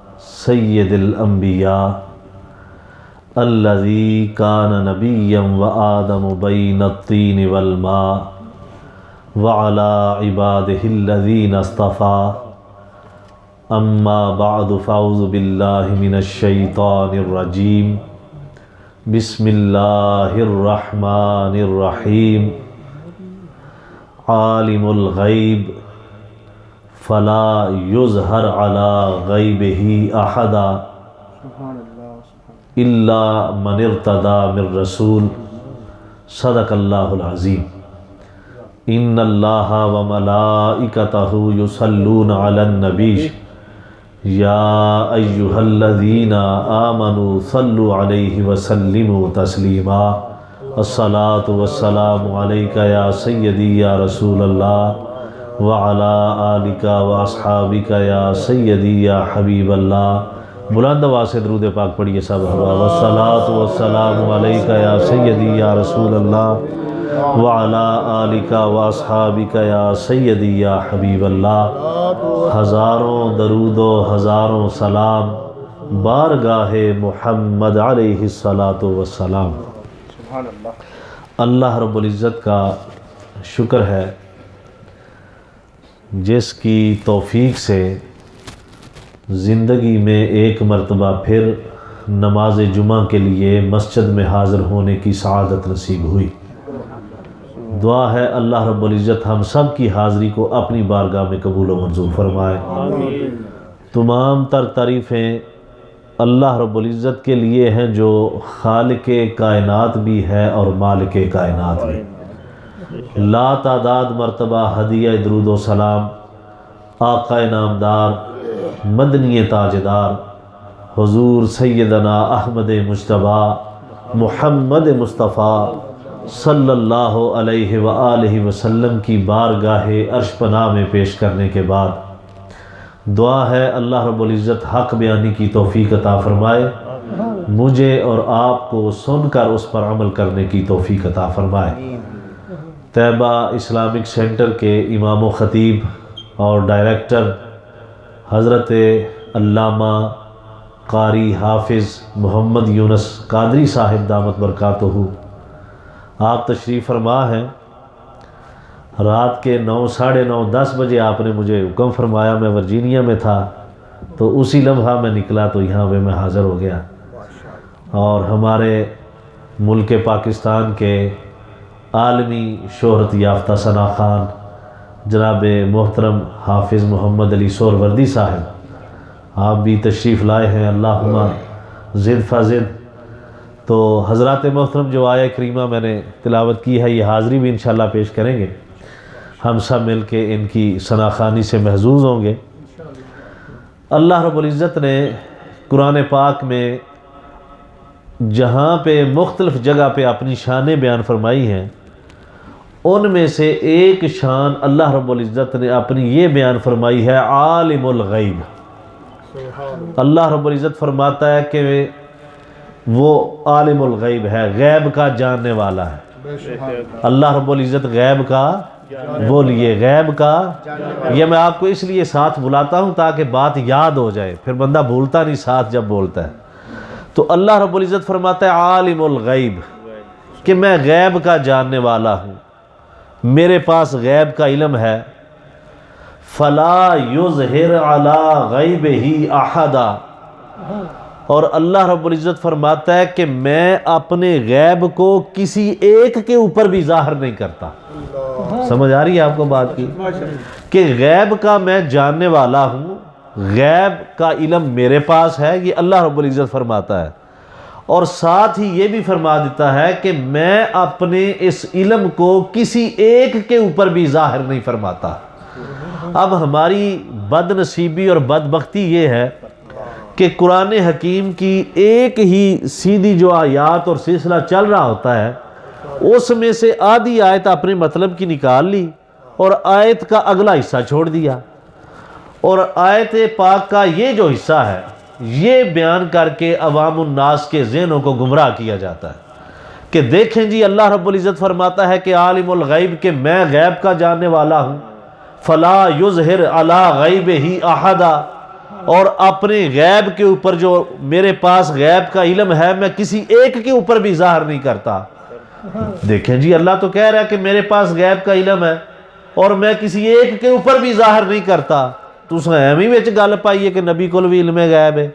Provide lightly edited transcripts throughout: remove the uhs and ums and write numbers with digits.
سید الانبیاء الذی کان نبیا وآدم بین الطین والماء وعلی عبادہ الذین اصطفیٰ اما بعد فاعوذ باللہ من الشیطان الرجیم بسم اللہ الرحمن الرحیم عالم الغیب فلا یظہر علی غیبہ احدا الا من ارتضی من رسول صدق اللہ العظیم ان اللہ وملائکتہ یصلون علی النبی یا ایہا الذین آمنوا صلوا علیہ وسلموا تسلیما الصلاۃ والسلام علیک یا سیدی یا رسول اللہ وعلی آلک واصحابک یا سیدی یا حبیب اللہ۔ بلند آواز سے درود پاک پڑھیے سب۔ والصلاۃ والسلام علیک یا سیدی یا رسول اللہ وعلی آلک واصحابک یا سیدی یا حبیب اللہ۔ ہزاروں درود و ہزاروں سلام بارگاہ محمد علیہ الصلاۃ والسلام۔ اللہ رب العزت کا شکر ہے جس کی توفیق سے زندگی میں ایک مرتبہ پھر نماز جمعہ کے لیے مسجد میں حاضر ہونے کی سعادت نصیب ہوئی۔ دعا ہے اللہ رب العزت ہم سب کی حاضری کو اپنی بارگاہ میں قبول و منظور فرمائے۔ تمام تر تعریفیں اللہ رب العزت کے لیے ہیں جو خالق کائنات بھی ہے اور مالک کائنات بھی۔ لا تعداد مرتبہ ہدیہ درود و سلام آقا نامدار مدنی تاجدار حضور سیدنا احمد مجتبی محمد مصطفیٰ صلی اللہ علیہ وآلہ وسلم کی بارگاہ عرش پناہ میں پیش کرنے کے بعد دعا ہے اللہ رب العزت حق بیانی کی توفیق عطا فرمائے، مجھے اور آپ کو سن کر اس پر عمل کرنے کی توفیق عطا فرمائے۔ طیبہ اسلامک سینٹر کے امام و خطیب اور ڈائریکٹر حضرت علامہ قاری حافظ محمد یونس قادری صاحب دامت برکاتہ، آپ تشریف فرما ہیں۔ رات کے 9، 9:30، 10 بجے آپ نے مجھے حکم فرمایا، میں ورجینیا میں تھا تو اسی لمحہ میں نکلا تو یہاں پہ میں حاضر ہو گیا۔ اور ہمارے ملک پاکستان کے عالمی شہرت یافتہ ثنا خان جناب محترم حافظ محمد علی سہروردی صاحب آپ بھی تشریف لائے ہیں، اللہم زد فزد۔ تو حضرات محترم جو آیہ کریمہ میں نے تلاوت کی ہے یہ حاضری بھی انشاءاللہ پیش کریں گے، ہم سب مل کے ان کی ثنا خوانی سے محظوظ ہوں گے۔ اللہ رب العزت نے قرآن پاک میں جہاں پہ مختلف جگہ پہ اپنی شانیں بیان فرمائی ہیں ان میں سے ایک شان اللہ رب العزت نے اپنی یہ بیان فرمائی ہے عالم الغیب۔ اللہ رب العزت فرماتا ہے کہ وہ عالم الغیب ہے، غیب کا جاننے والا ہے۔ اللہ رب العزت غیب کا بولیے، غیب کا، یہ میں آپ کو اس لیے ساتھ بلاتا ہوں تاکہ بات یاد ہو جائے، پھر بندہ بھولتا نہیں ساتھ جب بولتا ہے۔ تو اللہ رب العزت فرماتا ہے عالم الغیب کہ میں غیب کا جاننے والا ہوں، میرے پاس غیب کا علم ہے۔ فلا یظہر علی غیبہ احدا، اور اللہ رب العزت فرماتا ہے کہ میں اپنے غیب کو کسی ایک کے اوپر بھی ظاہر نہیں کرتا۔ سمجھ آ رہی ہے آپ کو بات کی کہ غیب کا میں جاننے والا ہوں، غیب کا علم میرے پاس ہے، یہ اللہ رب العزت فرماتا ہے۔ اور ساتھ ہی یہ بھی فرما دیتا ہے کہ میں اپنے اس علم کو کسی ایک کے اوپر بھی ظاہر نہیں فرماتا۔ اب ہماری بد نصیبی اور بدبختی یہ ہے کہ قرآن حکیم کی ایک ہی سیدھی جو آیات اور سلسلہ چل رہا ہوتا ہے اس میں سے آدھی آیت اپنے مطلب کی نکال لی اور آیت کا اگلا حصہ چھوڑ دیا، اور آیت پاک کا یہ جو حصہ ہے یہ بیان کر کے عوام الناس کے ذہنوں کو گمراہ کیا جاتا ہے کہ دیکھیں جی اللہ رب العزت فرماتا ہے کہ عالم الغیب کہ میں غیب کا جاننے والا ہوں، فلا یظہر علی غیبہ احدا، اور اپنے غیب کے اوپر جو میرے پاس غیب کا علم ہے میں کسی ایک کے اوپر بھی ظاہر نہیں کرتا۔ دیکھیں جی اللہ تو کہہ رہا ہے کہ میرے پاس غیب کا علم ہے اور میں کسی ایک کے اوپر بھی ظاہر نہیں کرتا، تو اس اہمی وچ گل پائی ہے کہ نبی کول بھی علم غیب ہے،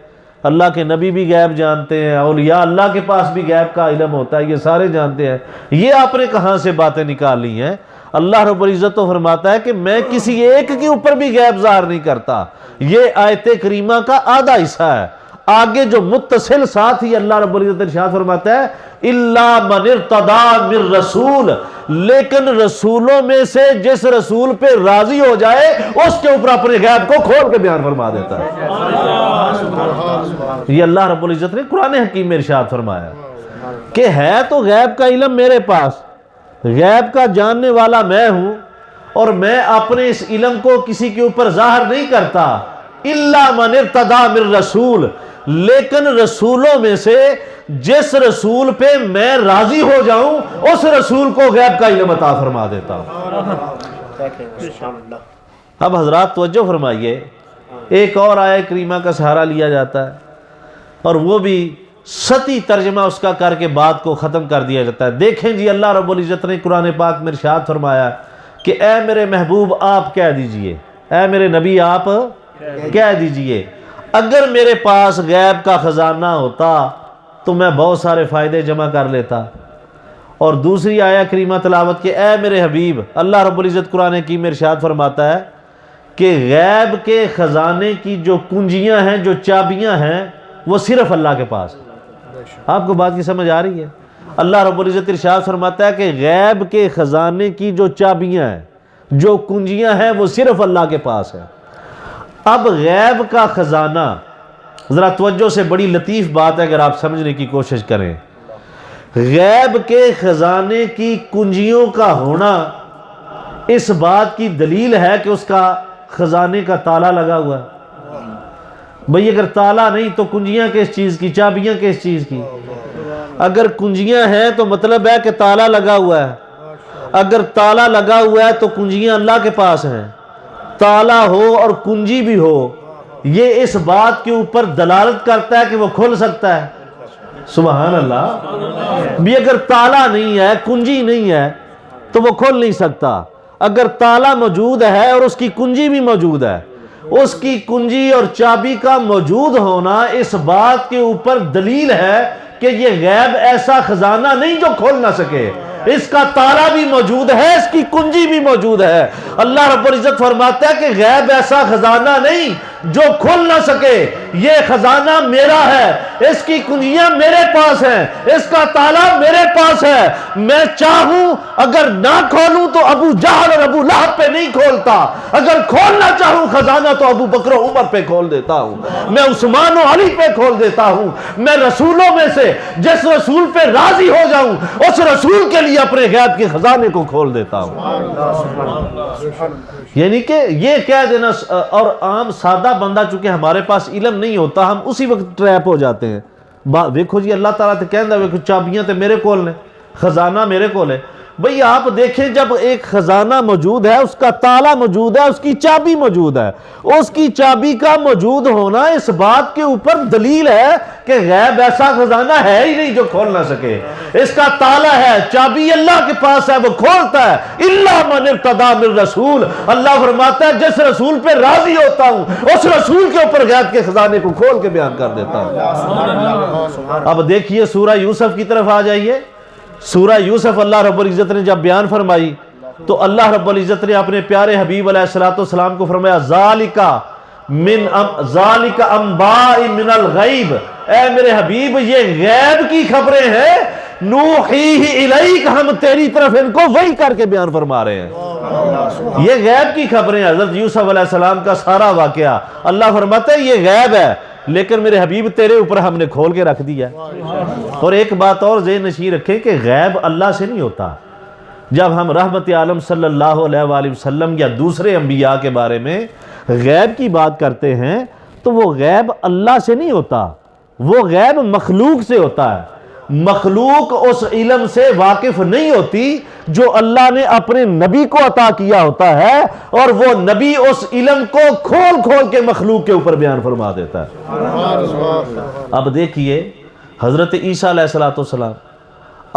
اللہ کے نبی بھی غیب جانتے ہیں، اولیاء اللہ کے پاس بھی غیب کا علم ہوتا ہے، یہ سارے جانتے ہیں۔ یہ آپ نے کہاں سے باتیں نکال لی ہیں؟ اللہ رب العزت تو فرماتا ہے کہ میں کسی ایک کے اوپر بھی غیب ظاہر نہیں کرتا۔ یہ آیت کریمہ کا آدھا حصہ ہے۔ آگے جو متصل ساتھ ہی اللہ رب العزت ارشاد فرماتا ہے اِلَّا مَنِ ارْتَضَىٰ مِن رَسُولٍ، لیکن رسولوں میں سے جس رسول پہ راضی ہو جائے اس کے اوپر اپنے غیب کو کھول کے بیان فرما دیتا ہے۔ یہ اللہ رب العزت نے قرآن حکیم میں ارشاد فرمایا کہ ہے تو غیب کا علم میرے پاس، غیب کا جاننے والا میں ہوں، اور میں اپنے اس علم کو کسی کے اوپر ظاہر نہیں کرتا۔ اِلَّا مَنِ ارْتَضَىٰ مِن رَسُولٍ، لیکن رسولوں میں سے جس رسول پہ میں راضی ہو جاؤں اس رسول کو غیب کا علم عطا فرما دیتا ہوں۔ اب حضرات توجہ فرمائیے، ایک اور آیہ کریمہ کا سہارا لیا جاتا ہے اور وہ بھی سطحی ترجمہ اس کا کر کے بات کو ختم کر دیا جاتا ہے۔ دیکھیں جی اللہ رب العزت نے قرآن پاک میں ارشاد فرمایا کہ اے میرے محبوب آپ کہہ دیجئے، اے میرے نبی آپ کہہ دیجئے، اگر میرے پاس غیب کا خزانہ ہوتا تو میں بہت سارے فائدے جمع کر لیتا۔ اور دوسری آیہ کریمہ تلاوت کہ اے میرے حبیب، اللہ رب العزت قرآن حکیم میں ارشاد فرماتا ہے کہ غیب کے خزانے کی جو کنجیاں ہیں، جو چابیاں ہیں، وہ صرف اللہ کے پاس ہیں۔ آپ کو بات کی سمجھ آ رہی ہے؟ اللہ رب العزت ارشاد فرماتا ہے کہ غیب کے خزانے کی جو چابیاں ہیں، جو کنجیاں ہیں، وہ صرف اللہ کے پاس ہیں۔ اب غیب کا خزانہ، ذرا توجہ سے، بڑی لطیف بات ہے اگر آپ سمجھنے کی کوشش کریں۔ غیب کے خزانے کی کنجیوں کا ہونا اس بات کی دلیل ہے کہ اس کا خزانے کا تالا لگا ہوا ہے۔ بھئی اگر تالا نہیں تو کنجیاں کس چیز کی، چابیاں کس چیز کی؟ اگر کنجیاں ہیں تو مطلب ہے کہ تالا لگا ہوا ہے۔ اگر تالا لگا ہوا ہے تو کنجیاں اللہ کے پاس ہیں۔ تالا ہو اور کنجی بھی ہو، یہ اس بات کے اوپر دلالت کرتا ہے کہ وہ کھل سکتا ہے۔ سبحان اللہ۔ بھی اگر تالا نہیں ہے، کنجی نہیں ہے تو وہ کھل نہیں سکتا۔ اگر تالا موجود ہے اور اس کی کنجی بھی موجود ہے، اس کی کنجی اور چابی کا موجود ہونا اس بات کے اوپر دلیل ہے کہ یہ غیب ایسا خزانہ نہیں جو کھول نہ سکے۔ اس کا تالا بھی موجود ہے، اس کی کنجی بھی موجود ہے۔ اللہ رب العزت فرماتا ہے کہ غیب ایسا خزانہ نہیں جو کھل نہ سکے، یہ خزانہ میرا ہے، اس کی کنجیاں میرے پاس ہیں، اس کا تالا میرے پاس ہے۔ میں چاہوں اگر نہ کھولوں تو ابو جہل اور ابو لہب پہ نہیں کھولتا، اگر کھولنا چاہوں خزانہ تو ابو بکر و عمر پہ کھول دیتا ہوں، میں عثمان و علی پہ کھول دیتا ہوں۔ میں رسولوں میں سے جس رسول پہ راضی ہو جاؤں اس رسول کے لیے اپنے غیب کے خزانے کو کھول دیتا ہوں۔ یعنی کہ یہ کہہ دینا، اور عام سادہ بندہ چونکہ ہمارے پاس علم نہیں ہوتا، ہم اسی وقت ٹریپ ہو جاتے ہیں۔ دیکھو جی اللہ تعالیٰ تو کہندا ہے کہ چابیاں تے میرے کول نے، خزانہ میرے کول ہے۔ بھئی آپ دیکھیں جب ایک خزانہ موجود ہے، اس کا تالا موجود ہے، اس کی چابی موجود ہے، اس کی چابی کا موجود ہونا اس بات کے اوپر دلیل ہے کہ غیب ایسا خزانہ ہے ہی نہیں جو کھول نہ سکے۔ اس کا تالا ہے، چابی اللہ کے پاس ہے، وہ کھولتا ہے۔ اِلَّا مَنِ ارْتَضَىٰ مِن رَسُولٍ، اللہ فرماتا ہے جس رسول پہ راضی ہوتا ہوں اس رسول کے اوپر غیب کے خزانے کو کھول کے بیان کر دیتا ہوں۔ اب دیکھیے سورہ یوسف کی طرف آ جائیے۔ سورہ یوسف اللہ رب العزت نے جب بیان فرمائی تو اللہ رب العزت نے اپنے پیارے حبیب علیہ السلام کو فرمایا ذالک انباء من الغیب، اے میرے حبیب یہ غیب کی خبریں ہیں، نوحیہ الیک، ہم تیری طرف ان کو وحی کر کے بیان فرما رہے ہیں۔ یہ غیب کی خبریں، حضرت یوسف علیہ السلام کا سارا واقعہ اللہ فرماتا ہے یہ غیب ہے، لیکن میرے حبیب تیرے اوپر ہم نے کھول کے رکھ دیا۔ اور ایک بات اور ذہن نشین رکھیں کہ غیب اللہ سے نہیں ہوتا۔ جب ہم رحمت عالم صلی اللہ علیہ وآلہ وسلم یا دوسرے انبیاء کے بارے میں غیب کی بات کرتے ہیں تو وہ غیب اللہ سے نہیں ہوتا، وہ غیب مخلوق سے ہوتا ہے۔ مخلوق اس علم سے واقف نہیں ہوتی جو اللہ نے اپنے نبی کو عطا کیا ہوتا ہے، اور وہ نبی اس علم کو کھول کھول کے مخلوق کے اوپر بیان فرما دیتا ہے۔ اب دیکھیے حضرت عیسیٰ علیہ السلام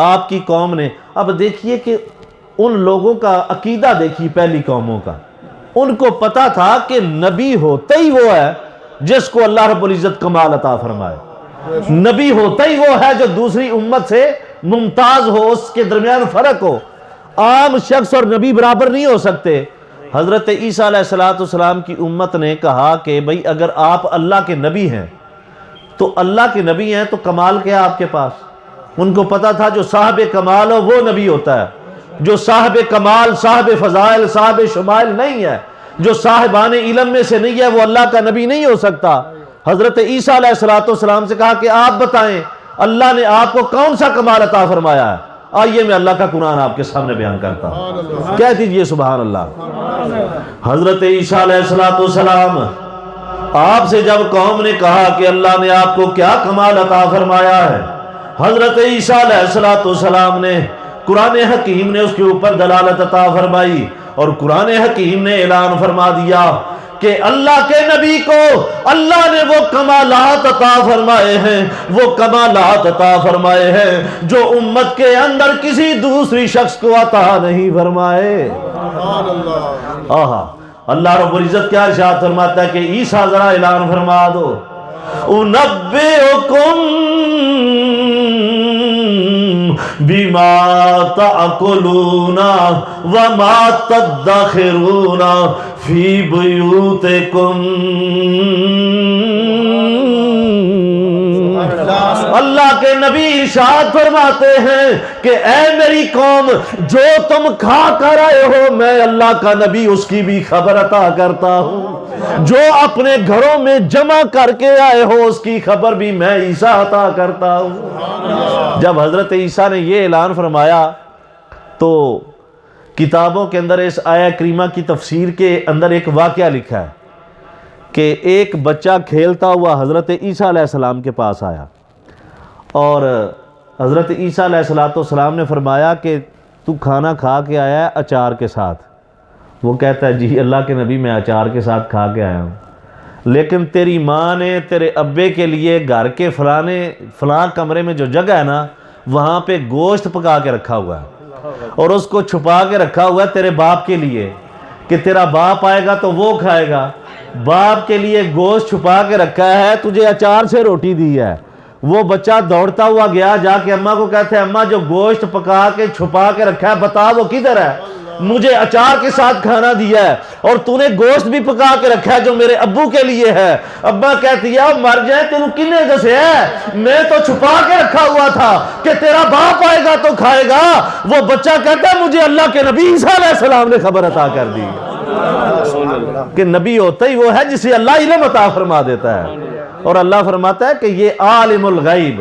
آپ کی قوم نے، اب دیکھیے کہ ان لوگوں کا عقیدہ دیکھیے، پہلی قوموں کا، ان کو پتا تھا کہ نبی ہوتا ہی وہ ہے جس کو اللہ رب العزت کمال عطا فرمائے، نبی ہوتا ہی وہ ہے جو دوسری امت سے ممتاز ہو، اس کے درمیان فرق ہو، عام شخص اور نبی برابر نہیں ہو سکتے۔ حضرت عیسیٰ علیہ السلام کی امت نے کہا کہ بھئی اگر آپ اللہ کے نبی ہیں تو اللہ کے نبی ہیں تو کمال کیا آپ کے پاس؟ ان کو پتا تھا جو صاحب کمال ہو وہ نبی ہوتا ہے، جو صاحب کمال، صاحب فضائل، صاحب شمائل نہیں ہے، جو صاحبان علم میں سے نہیں ہے، وہ اللہ کا نبی نہیں ہو سکتا۔ حضرت عیسیٰ علیہ السلام سے کہا کہ آپ بتائیں اللہ نے آپ کو کون سا کمال عطا فرمایا ہے؟ آئیے میں اللہ کا قرآن آپ کے سامنے بیان کرتا ہوں، کہہ دیجئے سبحان اللہ۔ حضرت عیسیٰ علیہ السلام آپ سے جب قوم نے کہا کہ اللہ نے آپ کو کیا کمال عطا فرمایا ہے، حضرت عیسیٰ علیہ السلام نے، قرآن حکیم نے اس کے اوپر دلالت عطا فرمائی، اور قرآن حکیم نے اعلان فرما دیا کہ اللہ کے نبی کو اللہ نے وہ کمالات عطا فرمائے ہیں، وہ کمالات عطا فرمائے ہیں جو امت کے اندر کسی دوسری شخص کو عطا نہیں فرمائے۔ آہا، اللہ رب العزت کیا ارشاد فرماتا ہے کہ عیسیٰ ذرا اعلان فرما دو، اُنَبِّئُكُم بِمَا تَأْكُلُونَ وَمَا تَدَّخِرُونَ فِي بُيُوتِكُم۔ اللہ کے نبی ارشاد فرماتے ہیں کہ اے میری قوم، جو تم کھا کر آئے ہو میں اللہ کا نبی اس کی بھی خبر عطا کرتا ہوں، جو اپنے گھروں میں جمع کر کے آئے ہو اس کی خبر بھی میں عیسیٰ عطا کرتا ہوں۔ جب حضرت عیسیٰ نے یہ اعلان فرمایا تو کتابوں کے اندر اس آیہ کریمہ کی تفسیر کے اندر ایک واقعہ لکھا ہے کہ ایک بچہ کھیلتا ہوا حضرت عیسیٰ علیہ السلام کے پاس آیا، اور حضرت عیسیٰ علیہ السلام نے فرمایا کہ تو کھانا کھا کے آیا ہے اچار کے ساتھ؟ وہ کہتا ہے جی اللہ کے نبی میں اچار کے ساتھ کھا کے آیا ہوں، لیکن تیری ماں نے تیرے ابے کے لیے گھر کے فلاں کمرے میں جو جگہ ہے نا وہاں پہ گوشت پکا کے رکھا ہوا ہے، اور اس کو چھپا کے رکھا ہوا ہے تیرے باپ کے لیے کہ تیرا باپ آئے گا تو وہ کھائے گا۔ باپ کے لیے گوشت چھپا کے رکھا ہے، تجھے اچار سے روٹی دی ہے۔ وہ بچہ دوڑتا ہوا گیا، جا کے اماں کو کہتے ہیں اماں جو گوشت پکا کے چھپا کے رکھا ہے بتا وہ کدھر ہے؟ مجھے اچار کے ساتھ کھانا دیا ہے اور تو نے گوشت بھی پکا کے رکھا ہے جو میرے ابو کے لیے ہے۔ ابا کہتی ہے مر جائے تینوں کنے جیسے ہے، میں تو چھپا کے رکھا ہوا تھا کہ تیرا باپ آئے گا تو کھائے گا۔ وہ بچہ کہتا ہے مجھے اللہ کے نبی عیسیٰ علیہ السلام نے خبر عطا کر دی کہ نبی ہوتا ہی وہ ہے جسے اللہ علم عطا فرما دیتا ہے، اور اللہ فرماتا ہے کہ یہ عالم الغیب،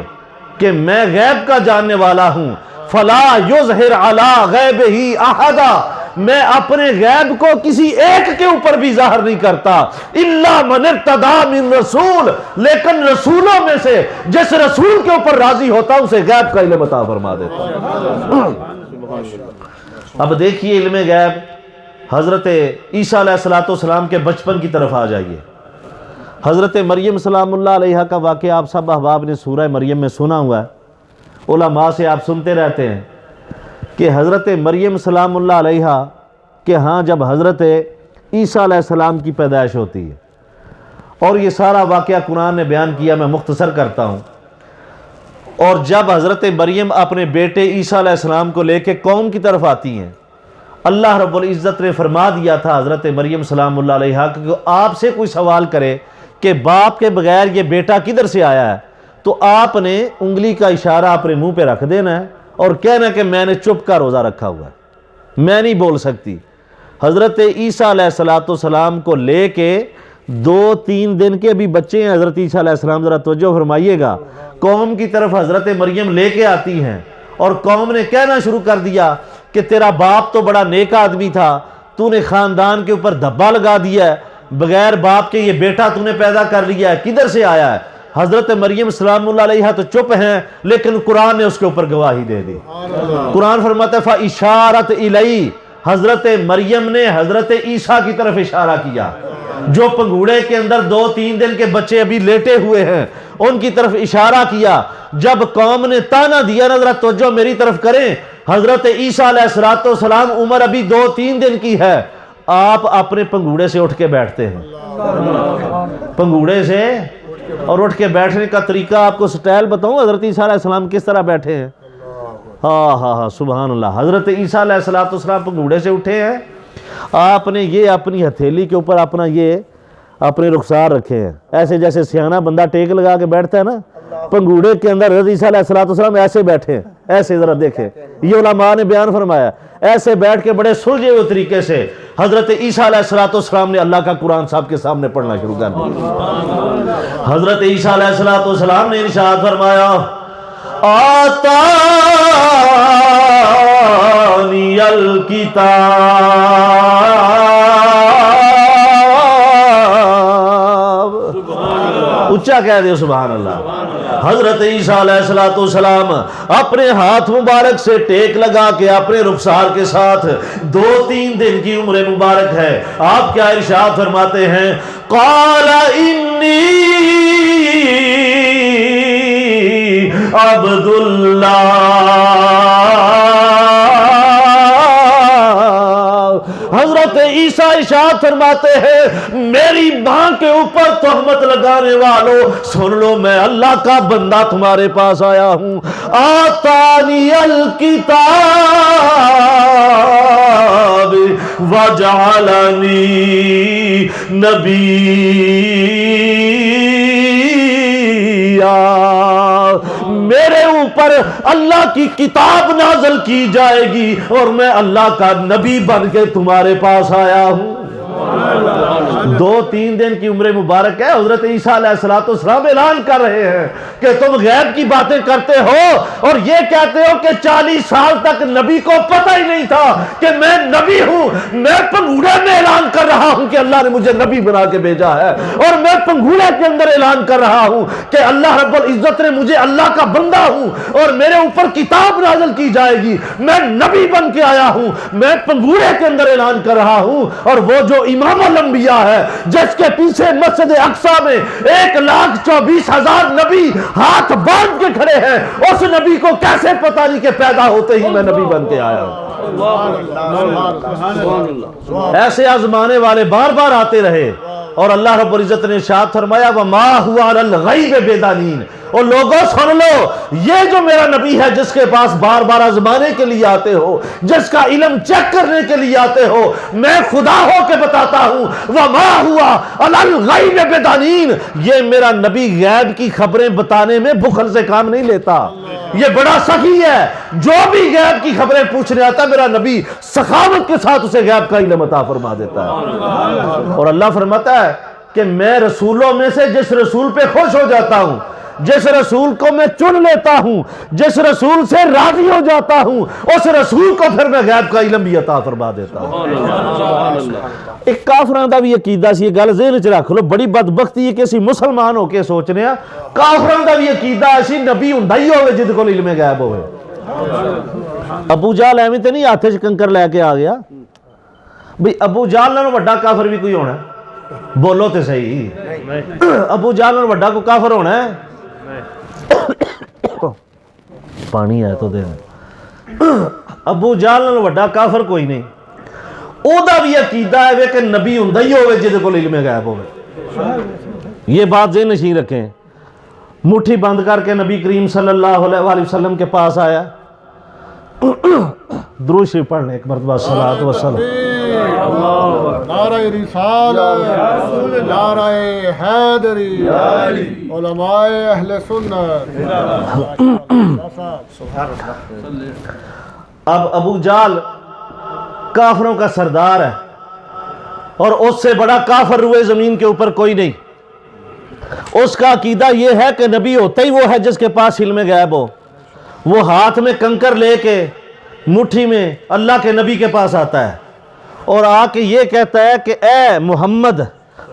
کہ میں غیب کا جاننے والا ہوں، فلا یظہر علی غیبہ احدا، میں اپنے غیب کو کسی ایک کے اوپر بھی ظاہر نہیں کرتا، الا من ارتضی من رسول، لیکن رسولوں میں سے جس رسول کے اوپر راضی ہوتا ہوں اسے غیب کا علم عطا فرما دیتا ہوں۔ اب دیکھیے علم غیب، حضرت عیسیٰ علیہ السلام کے بچپن کی طرف آ جائیے۔ حضرت مریم سلام اللہ علیہا کا واقعہ آپ سب احباب نے سورہ مریم میں سنا ہوا ہے، علماء سے آپ سنتے رہتے ہیں کہ حضرت مریم سلام اللہ علیہا کہ ہاں جب حضرت عیسیٰ علیہ السلام کی پیدائش ہوتی ہے، اور یہ سارا واقعہ قرآن نے بیان کیا، میں مختصر کرتا ہوں۔ اور جب حضرت مریم اپنے بیٹے عیسیٰ علیہ السلام کو لے کے قوم کی طرف آتی ہیں، اللہ رب العزت نے فرما دیا تھا حضرت مریم سلام اللہ علیہا کہ آپ سے کوئی سوال کرے کہ باپ کے بغیر یہ بیٹا کدھر سے آیا ہے تو آپ نے انگلی کا اشارہ اپنے منہ پہ رکھ دینا ہے اور کہنا کہ میں نے چپ کا روزہ رکھا ہوا ہے، میں نہیں بول سکتی۔ حضرت عیسیٰ علیہ السلام کو لے کے 2-3 دن کے بھی بچے ہیں حضرت عیسیٰ علیہ السلام، ذرا توجہ فرمائیے گا، قوم کی طرف حضرت مریم لے کے آتی ہیں، اور قوم نے کہنا شروع کر دیا کہ تیرا باپ تو بڑا نیک آدمی تھا، تو نے خاندان کے اوپر دھبا لگا دیا ہے، بغیر باپ کے یہ بیٹا تو نے پیدا کر لیا ہے، کدھر سے آیا ہے؟ حضرت مریم سلام اللہ علیہا تو چپ ہیں، لیکن قرآن نے اس کے اوپر گواہی دے دی۔ قرآن فرماتا ہے فَإِشَارَتْ إِلَيْهِ، حضرت مریم نے حضرت عیسیٰ کی طرف اشارہ کیا، جو پنگوڑے کے اندر 2-3 دن کے بچے ابھی لیٹے ہوئے ہیں، ان کی طرف اشارہ کیا۔ جب قوم نے تانا دیا نا، ذرا توجہ میری طرف کریں، حضرت عیسیٰ علیہ السلام عمر ابھی 2-3 دن کی ہے، آپ اپنے پنگوڑے سے اٹھ کے بیٹھتے ہیں، پنگوڑے سے، اور اٹھ کے بیٹھنے کا طریقہ آپ کو سٹائل بتاؤں حضرت عیسیٰ علیہ السلام کس طرح بیٹھے ہیں؟ ہاں سبحان اللہ، حضرت عیسیٰ علیہ السلام پنگوڑے سے اٹھے ہیں، آپ نے یہ اپنی ہتھیلی کے اوپر اپنا یہ اپنے رخسار رکھے ہیں، ایسے جیسے سیانہ بندہ ٹیک لگا کے بیٹھتا ہے نا، پنگوڑے کے اندر حضرت عیسیٰ علیہ السلام ایسے بیٹھے ہیں، ایسے ذرا دیکھیں، یہ علماء نے بیان فرمایا، ایسے بیٹھ کے بڑے سلجھے ہوئے طریقے سے حضرت عیسیٰ علیہ السلام نے اللہ کا قرآن صاحب کے سامنے پڑھنا شروع کر دیا۔ حضرت عیسیٰ علیہ السلام نے ارشاد فرمایا آتانی الکتاب، اچھا کہہ دے سبحان اللہ۔ حضرت عیسیٰ علیہ السلام اپنے ہاتھ مبارک سے ٹیک لگا کے اپنے رخسار کے ساتھ 2-3 دن کی عمر مبارک ہے، آپ کیا ارشاد فرماتے ہیں؟ قال انی عبد اللہ، حضرت عیسیٰ ارشاد فرماتے ہیں میری ماں کے اوپر تہمت لگانے والوں سن لو، میں اللہ کا بندہ تمہارے پاس آیا ہوں۔ آتانی الکتاب وجعلنی نبیّا، میرے اوپر اللہ کی کتاب نازل کی جائے گی اور میں اللہ کا نبی بن کے تمہارے پاس آیا ہوں۔ 2-3 دن کی عمر مبارک ہے، حضرت عیسیٰ علیہ السلام اعلان کر رہے ہیں کہ تم غیب کی باتیں کرتے ہو اور یہ کہتے ہو کہ 40 سال تک نبی کو پتہ ہی نہیں تھا کہ میں نبی ہوں۔ میں پنگوڑے میں اعلان کر رہا ہوں کہ اللہ نے مجھے نبی بنا کے بھیجا ہے، اور میں پنگوڑے کے اندر اعلان کر رہا ہوں کہ اللہ رب العزت نے مجھے اللہ کا بندہ ہوں اور میرے اوپر کتاب نازل کی جائے گی، میں نبی بن کے آیا ہوں۔ میں پنگوڑے کے اندر اعلان کر رہا ہوں، اور وہ جو امام الانبیاء ہے جس کے پیچھے مسجد اقصی میں 1,24,000 نبی ہاتھ باندھ کے کھڑے ہیں، اس نبی کو کیسے پتہ نہیں کہ پیدا ہوتے ہی میں نبی بن کے آیا ہوں؟ ایسے آزمانے والے بار بار آتے رہے، اور اللہ رب العزت نے ارشاد فرمایا وَمَا هُوَ عَلَى الْغَيْبِ بِضَنِينٍ، اور لوگوں سن لو، یہ جو میرا نبی ہے جس کے پاس بار بار آزمانے کے لیے آتے ہو، جس کا علم چیک کرنے کے لیے آتے ہو، میں خدا ہو کے بتاتا ہوں وَمَا هُوَ عَلَى الْغَيْبِ بِضَنِينٍ، یہ میرا نبی غیب کی خبریں بتانے میں بخل سے کام نہیں لیتا، یہ بڑا سخی ہے، جو بھی غیب کی خبریں پوچھنے آتا ہے میرا نبی سخاوت کے ساتھ اسے غیب کا علم عطا فرما دیتا ہے۔ اور اللہ فرماتا ہے کہ میں رسولوں میں سے جس رسول پہ خوش ہو جاتا ہوں، جس رسول کو میں چن لیتا ہوں، جس رسول سے راضی ہو جاتا ہوں، اس رسول کو پھر میں غیب کا علم بھی عطا فرما دیتا ہوں۔ ایک کافران دا بھی عقیدہ سی، یہ گل ذہن وچ رکھ لو، بڑی بدبختی ہے کہ اسی مسلمان ہو کے سوچنے ہیں، کافران دا بھی عقیدہ اسی نبی ہوندا ہی ہوے جد کول علم غیب ہوے۔ ابو جہل ایویں تے نہیں ہاتھ وچ کنکر لے کے آ گیا بھئی ابو جہل نالوں بڑا کافر بھی کوئی ہونا ہے؟ بولو تے صحیح، ابو جہل نالوں بڑا کوئی کافر ہونا ہے؟ پانی ہے تو دے، ابو جہل نالوں بڑا کافر کوئی نہیں، او دا بھی عقیدہ ہے کہ نبی ہوندا ہی ہوے جدے کول علم غیب ہوے۔ یہ بات ذہن نشین رکھیں۔ مٹھی بند کر کے نبی کریم صلی اللہ علیہ وآلہ وسلم کے پاس آیا، درود شریف پڑھنے ایک مرتبہ صلاۃ و سلام۔ نعرہ رسالت، نعرہ حیدری، علماء اہل سنت۔ اب ابو جہل کافروں کا سردار ہے، اور اس سے بڑا کافر روئے زمین کے اوپر کوئی نہیں۔ اس کا عقیدہ یہ ہے کہ نبی ہوتا ہی وہ ہے جس کے پاس علم غیب ہو۔ وہ ہاتھ میں کنکر لے کے مٹھی میں اللہ کے نبی کے پاس آتا ہے اور آ کے یہ کہتا ہے کہ اے محمد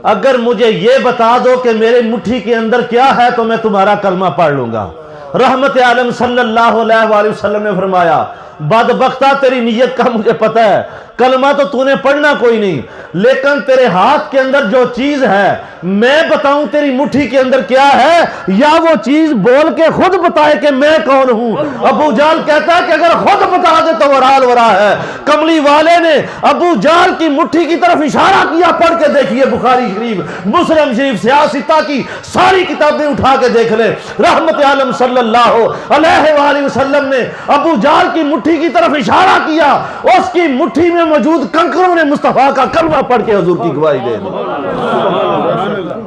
اگر مجھے یہ بتا دو کہ میرے مٹھی کے اندر کیا ہے تو میں تمہارا کلمہ پڑھ لوں گا۔ رحمت عالم صلی اللہ علیہ وآلہ وسلم نے فرمایا بدبختہ تیری نیت کا مجھے پتہ ہے، کلمہ تو نے پڑھنا کوئی نہیں، لیکن تیرے ہاتھ کے اندر جو چیز ہے میں بتاؤں تیری مٹھی کے اندر کیا ہے، یا وہ چیز بول کے خود بتائے کہ میں کون ہوں۔ ابو جہل کہتا ہے کہ اگر خود بتا دے تو ورال ورا ہے۔ کملی والے نے ابو جہل کی مٹھی کی طرف اشارہ کیا، پڑھ کے دیکھیے بخاری شریف، مسلم شریف، سیاستہ کی ساری کتابیں اٹھا کے دیکھ لیں۔ رحمت عالم صلی اللہ علیہ وآلہ وسلم نے ابو جہل کی مٹھی کی طرف اشارہ کیا، اس کی مٹھی میں موجود کنکروں نے مصطفیٰ کا کلمہ پڑھ کے حضور کی گواہی دے دی۔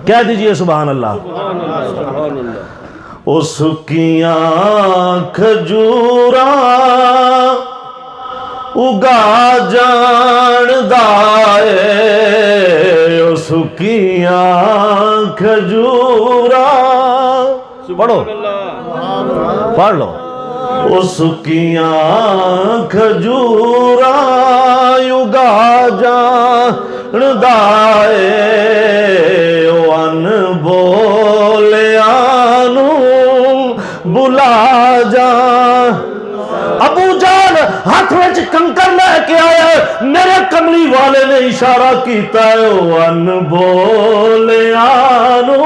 کہہ دیجئے سبحان اللہ۔ اس کی آنکھ کھجوراں اگا جان دائے، اس کی آنکھ کھجوراں، پڑھو پڑھ لو، اس کی آنکھ کھجوراں اگا جان دائے، ون بولیانو بلا جا۔ ابو جہل ہاتھ وچ کنکر لے کے آیا، میرے کملی والے نے اشارہ کیتا ہے ون بولیانو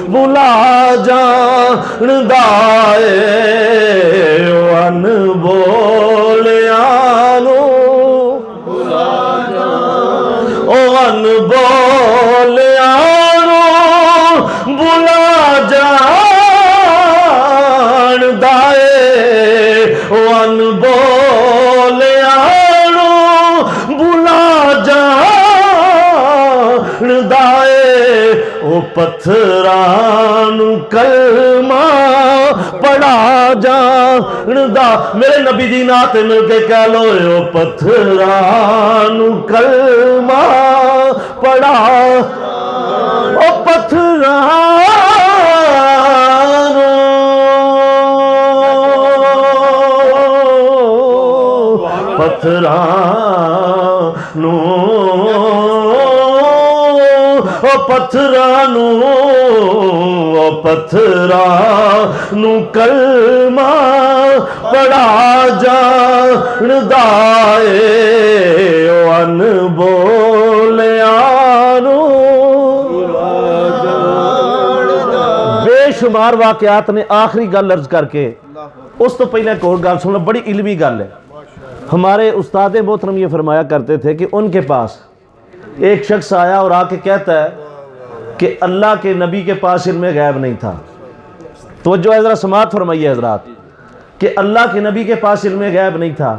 بلا جان دائے، ون بولیانو ون بولیانو بلا جان دائے، ون بولیانو بلا جان دائے، او پتھران کلمہ پڑھا جان دا۔ میرے نبی دی نعت مل کے کہہ لو، او پتھران کلمہ پڑھا، او پتھران پتھرانو او پتھرانو او پتھرانو کلمہ پڑھا جان دائے، ون بولیانو۔ بے شمار واقعات نے آخری گل عرض کر کے اس تو پہلے ایک اور گل سننا، بڑی علمی گل ہے۔ ہمارے استاد محترم یہ فرمایا کرتے تھے کہ ان کے پاس ایک شخص آیا اور آ کے کہتا ہے کہ اللہ کے نبی کے پاس علم غیب نہیں تھا۔ توجہ ہے ذرا، سماعت فرمائیے حضرات، کہ اللہ کے نبی کے پاس علم غیب نہیں تھا۔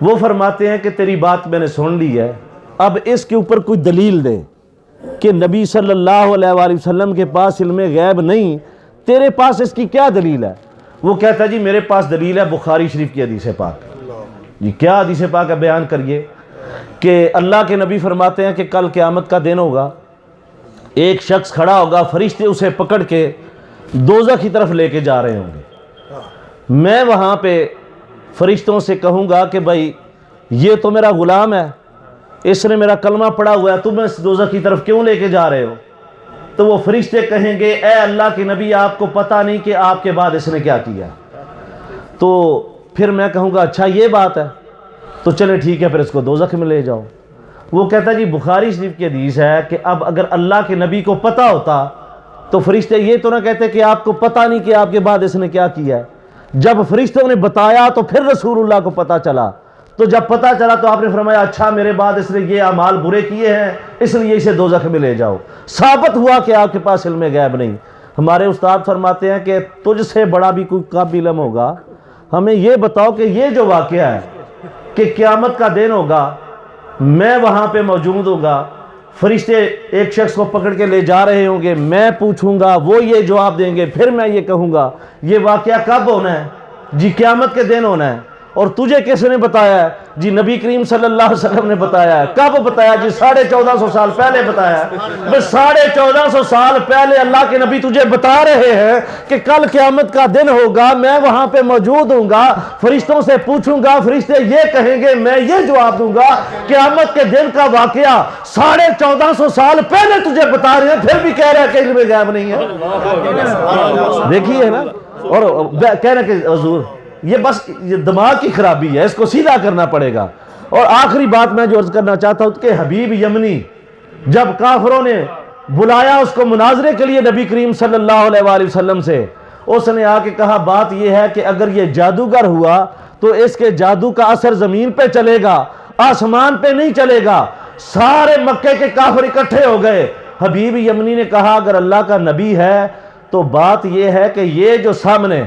وہ فرماتے ہیں کہ تیری بات میں نے سن لی ہے، اب اس کے اوپر کوئی دلیل دے کہ نبی صلی اللہ علیہ وآلہ وسلم کے پاس علم غیب نہیں، تیرے پاس اس کی کیا دلیل ہے؟ وہ کہتا ہے جی میرے پاس دلیل ہے بخاری شریف کی حدیث پاک۔ جی کیا حدیث پاک ہے؟ بیان کریے۔ کہ اللہ کے نبی فرماتے ہیں کہ کل قیامت کا دن ہوگا، ایک شخص کھڑا ہوگا، فرشتے اسے پکڑ کے دوزخ کی طرف لے کے جا رہے ہوں گے۔ میں وہاں پہ فرشتوں سے کہوں گا کہ بھائی یہ تو میرا غلام ہے، اس نے میرا کلمہ پڑھا ہوا ہے، تم اس دوزخ کی طرف کیوں لے کے جا رہے ہو؟ تو وہ فرشتے کہیں گے اے اللہ کے نبی آپ کو پتہ نہیں کہ آپ کے بعد اس نے کیا کیا۔ تو پھر میں کہوں گا اچھا یہ بات ہے، تو چلے ٹھیک ہے پھر اس کو دوزخ میں لے جاؤ۔ وہ کہتا ہے جی بخاری شریف کی حدیث ہے کہ اب اگر اللہ کے نبی کو پتہ ہوتا تو فرشتے یہ تو نہ کہتے کہ آپ کو پتہ نہیں کہ آپ کے بعد اس نے کیا کیا ہے۔ جب فرشتوں نے بتایا تو پھر رسول اللہ کو پتہ چلا، تو جب پتہ چلا تو آپ نے فرمایا اچھا میرے بعد اس نے یہ اعمال برے کیے ہیں اس لیے اسے دوزخ میں لے جاؤ۔ ثابت ہوا کہ آپ کے پاس علم غیب نہیں۔ ہمارے استاد فرماتے ہیں کہ تجھ سے بڑا بھی کوئی قابل علم ہوگا، ہمیں یہ بتاؤ کہ یہ جو واقعہ ہے کہ قیامت کا دن ہوگا، میں وہاں پہ موجود ہوں گا، فرشتے ایک شخص کو پکڑ کے لے جا رہے ہوں گے، میں پوچھوں گا، وہ یہ جواب دیں گے، پھر میں یہ کہوں گا یہ واقعہ کب ہونا ہے؟ جی قیامت کے دن ہونا ہے۔ اور تجھے کس نے بتایا ہے؟ جی نبی کریم صلی اللہ علیہ وسلم نے بتایا ہے۔ کب بتایا؟ جی 1450 سال پہلے بتایا ہے۔ بس 1450 سال پہلے اللہ کے نبی تجھے بتا رہے ہیں کہ کل قیامت کا دن ہوگا، میں وہاں پہ موجود ہوں گا، فرشتوں سے پوچھوں گا، فرشتے یہ کہیں گے، میں یہ جواب دوں گا۔ قیامت کے دن کا واقعہ 1450 سال پہلے تجھے بتا رہے ہیں، پھر بھی کہہ رہے ہیں کہ علم غیب نہیں ہے۔ دیکھیے نا، اور کہہ رہے ہیں کہ حضور یہ بس یہ دماغ کی خرابی ہے، اس کو سیدھا کرنا پڑے گا۔ اور آخری بات میں جو عرض کرنا چاہتا ہوں کہ حبیب یمنی جب کافروں نے بلایا اس کو مناظرے کے لیے نبی کریم صلی اللہ علیہ وآلہ وسلم سے، اس نے آ کے کہا بات یہ ہے کہ اگر یہ جادوگر ہوا تو اس کے جادو کا اثر زمین پہ چلے گا، آسمان پہ نہیں چلے گا۔ سارے مکے کے کافر اکٹھے ہو گئے۔ حبیب یمنی نے کہا اگر اللہ کا نبی ہے تو بات یہ ہے کہ یہ جو سامنے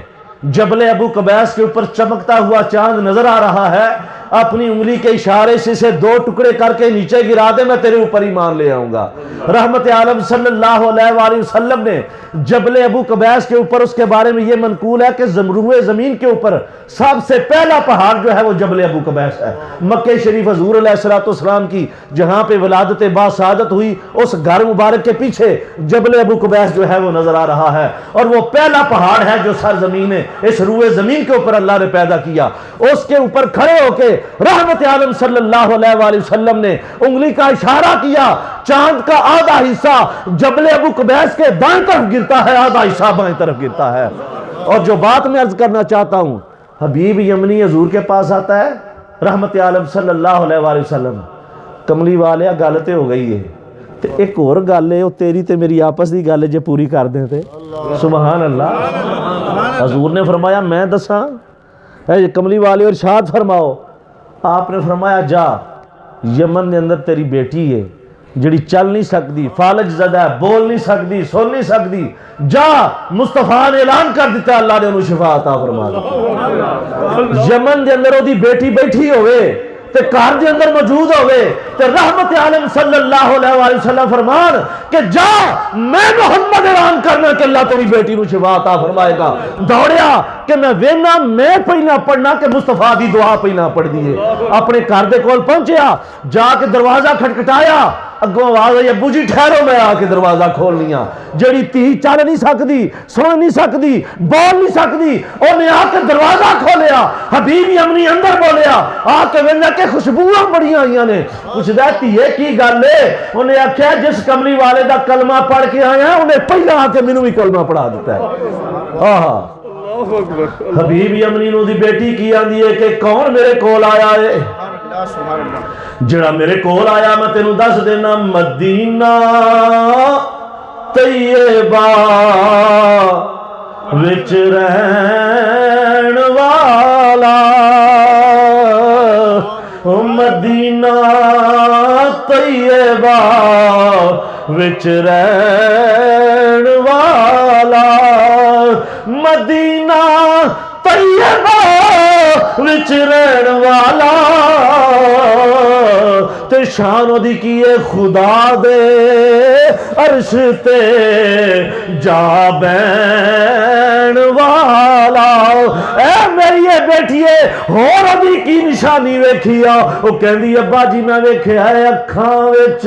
جبل ابو قبیس کے اوپر چمکتا ہوا چاند نظر آ رہا ہے، اپنی انگلی کے اشارے سے اسے 2 ٹکڑے کر کے نیچے گرا دے، میں تیرے اوپر ایمان لے آؤں گا۔ رحمت عالم صلی اللہ علیہ وآلہ وسلم نے جبل ابو قبیس کے اوپر، اس کے بارے میں یہ منقول ہے کہ روئے زمین کے اوپر سب سے پہلا پہاڑ جو ہے وہ جبل ابو قبیس ہے۔ مکہ شریف حضور علیہ السلام کی جہاں پہ ولادت با سعادت ہوئی، اس گھر مبارک کے پیچھے جبل ابو قبیس جو ہے وہ نظر آ رہا ہے، اور وہ پہلا پہاڑ ہے جو سرزمین ہے اس روئے زمین کے اوپر اللہ نے پیدا کیا۔ اس کے اوپر کھڑے ہو کے رحمت عالم صلی اللہ علیہ وآلہ وسلم نے انگلی کا اشارہ کیا، چاند کا آدھا حصہ جبل ابو قبیس کے دائیں طرف گرتا ہے، آدھا حصہ بائیں طرف گرتا ہے۔ اور جو بات میں عرض کرنا چاہتا ہوں، حبیب یمنی حضور کے پاس آتا ہے، رحمت عالم صلی اللہ علیہ وآلہ وسلم، کملی والے گل تے ہو گئی ہے تے ایک اور گل ہے، وہ تیری تے میری آپس دی گل ہے، جے پوری کر دیں تے سبحان اللہ۔ حضور نے فرمایا میں دساں؟ کملی والے ارشاد فرماؤ۔ آپ نے فرمایا جا، یمن کے اندر تیری بیٹی ہے جڑی چل نہیں سکتی، فالج زدہ ہے، بول نہیں سکتی، سن نہیں سکتی، جا، مصطفیٰ نے اعلان کر دیتا، اللہ نے انہوں شفا عطا فرما دی۔ یمن کے اندر وہ دی بیٹی بیٹھی ہوئے تے کار دے اندر موجود ہوئے تے رحمت عالم صلی اللہ علیہ وآلہ وسلم فرمان کہ جا، میں محمد اعلان کرنا کہ اللہ تیری بیٹی نو شفا عطا فرمائے گا۔ دوڑیا کہ میں وینا میں پہنا پڑھنا کہ مصطفیٰ دی دعا پہنا پڑھ دیئے۔ اپنے کار دے کول پہنچیا، جا کے دروازہ کھٹکھٹایا، اگوں آواز آئی ابو جی ٹھہرو، میں آ کے دروازہ کھول لیا۔ جڑی تھی چل نہیں سکتی، سن نہیں سکتی، بول نہیں سکتی، انہیں آ کے دروازہ کھولیا۔ حبیب یمنی اندر بولیا، آ کے وینا کہ خوشبوئیں بڑی آئیاں نے۔ کچھ دیتی ہے کی گل ہے؟ انہیں آخیا جس کملی والے دا کلمہ پڑھ کے آیا ہے انہیں پہلا آ کے مینوں بھی کلمہ پڑھا دیتا ہے۔ حبیب یمنی نو دی بیٹی کی آندی ہے کہ کون میرے کول آیا ہے؟ جڑا میرے کول آیا میں تینوں دس دینا، مدینہ طیبہ وچ رہن والا، مدینہ طیبہ وچ رہن والا، مدینہ طیبہ وچ رہن والا، تے شان دی کیے خدا دے عرش تے جا بین والا۔ اے میری بیٹھیے ہور دی کی نشانی ویکھیا؟ وہ کہندی ابا جی میں ویکھیا ہے اکھاں وچ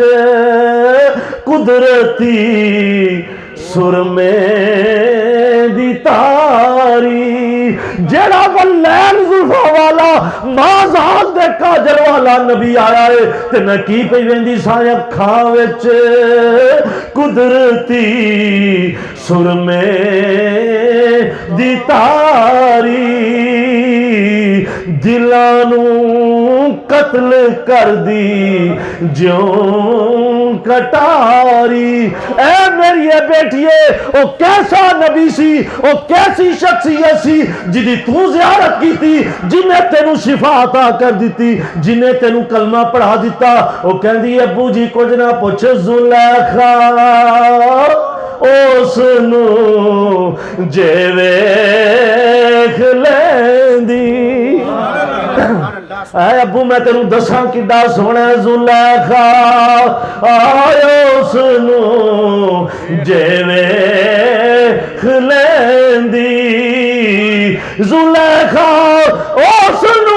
قدرتی سرمے دی تاری، جڑا واللیل زلفا والا مازاد دے کاجل والا نبی آیا ہے تے میں کی پئی ویندی ساں اکھاں وچ قدرتی سرمے دی تاری، دلانو قتل کر دی جوں کٹاری۔ اے میری بیٹھیے او کیسا نبی سی، او کیسی شخصیت سی جدی تو زیارت کی تھی، جنہیں تینوں شفا عطا کر دیتی، جنہیں تینوں کلمہ پڑھا دیتا۔ او کہندی ابو جی کچھ نہ پوچھ، زلیخا اس نو جے ویکھ لیندی۔ اے ابو میں تینوں دساں کڈا سونا زلیخا آئے اس نو جے ویکھ لیندی، زلیخا اس نو